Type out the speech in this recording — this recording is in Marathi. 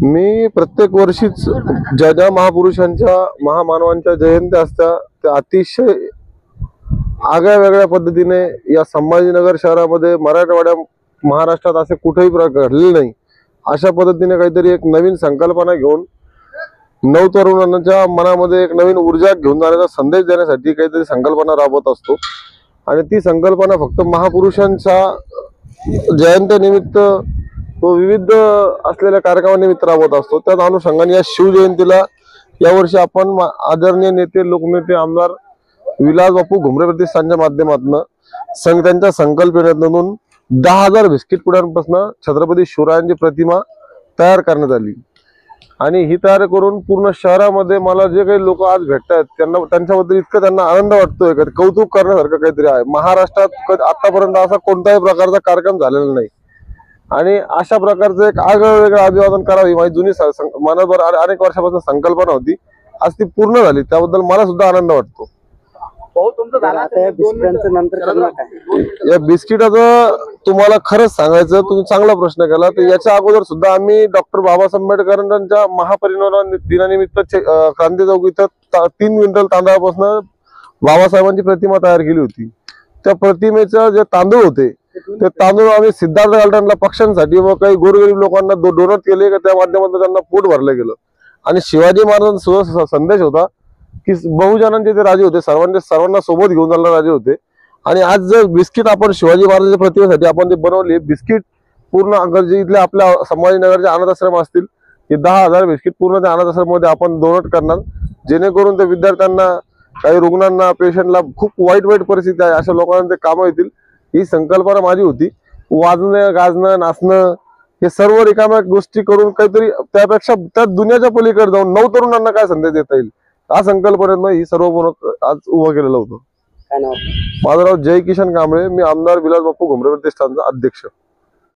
मी प्रत्येक वर्षीच ज्या ज्या महापुरुषांच्या महामानवांच्या जयंत्या असतात त्या अतिशय आगळ्या वेगळ्या पद्धतीने या संभाजीनगर शहरामध्ये मराठवाड्या महाराष्ट्रात असे कुठेही घडलेले नाही अशा पद्धतीने काहीतरी एक नवीन संकल्पना घेऊन नवतरुणांच्या मनामध्ये एक नवीन ऊर्जा घेऊन जाण्याचा संदेश देण्यासाठी काहीतरी संकल्पना राबवत असतो। आणि ती संकल्पना फक्त महापुरुषांच्या जयंतीनिमित्त व विविध असलेल्या कार्यक्रमानिमित्त राबवत असतो। त्याच अनुषंगाने या शिवजयंतीला यावर्षी आपण आदरणीय नेते लोकनेते आमदार विलास बापू घुमरे प्रतिष्ठानच्या माध्यमातून त्यांच्या संकल्पनेतून 10,000 बिस्किट पुड्यांपासून छत्रपती शिवरायांची प्रतिमा तयार करण्यात आली। आणि ही तयार करून पूर्ण शहरामध्ये मला जे काही लोक आज भेटतात त्यांना त्यांच्याबद्दल इतकं त्यांना आनंद वाटतोय की कौतुक करण्यासारखं काहीतरी आहे। महाराष्ट्रात आतापर्यंत असा कोणत्याही प्रकारचा कार्यक्रम झालेला नाही आणि अशा प्रकारचं एक आगळं अभिवादन करावी माझी जुनी मनाभर अनेक वर्षापासून संकल्पना होती, आज ती पूर्ण झाली, त्याबद्दल मला सुद्धा आनंद वाटतो। या बिस्किटाचं तुम्हाला खरंच सांगायचं, तुम्ही चांगला प्रश्न केला, तर याच्या अगोदर सुद्धा आम्ही डॉक्टर बाबासाहेब आंबेडकरांच्या महापरिनिर्वाण दिनानिमित्त क्रांती चौक इथं 3 क्विंटल तांदळापासून बाबासाहेबांची प्रतिमा तयार केली होती। त्या प्रतिमेचे जे तांदूळ होते ते तांदूळ आम्ही सिद्धार्थ गार्डनला पक्ष्यांसाठी व काही गोरगरीब लोकांना डोनेट केले, त्या माध्यमातून त्यांना पोट भरलं गेलं। आणि शिवाजी महाराजांचा संदेश होता की बहुजनांचे ते राजे होते, सर्वांना सोबत घेऊन जाणारे राजे होते। आणि आज जर बिस्किट आपण शिवाजी महाराजांच्या प्रतिमेसाठी आपण ते बनवले बिस्किट पूर्ण जे इथले आपल्या संभाजीनगरचे अनाथ आश्रम असतील हे 10,000 बिस्किट पूर्ण त्या अनाथ आश्रमामध्ये आपण डोनेट करणार, जेणेकरून त्या विद्यार्थ्यांना काही रुग्णांना पेशंटला खूप वाईट परिस्थिती आहे अशा लोकांना ते कामं येतील। ही संकल्पना माझी होती। वाजणं गाजणं नाचणं हे सर्व रिकाम्या गोष्टी करून काहीतरी त्यापेक्षा त्या दुनियाच्या पलीकडे जाऊन नवतरुणांना काय संदेश देता येईल हा संकल्पनेतनं ही सर्व आज उभं केलेलं होतं। माझं नाव जय किशन कांबळे, मी आमदार विलास बापू घुमरे प्रतिष्ठानचा अध्यक्ष।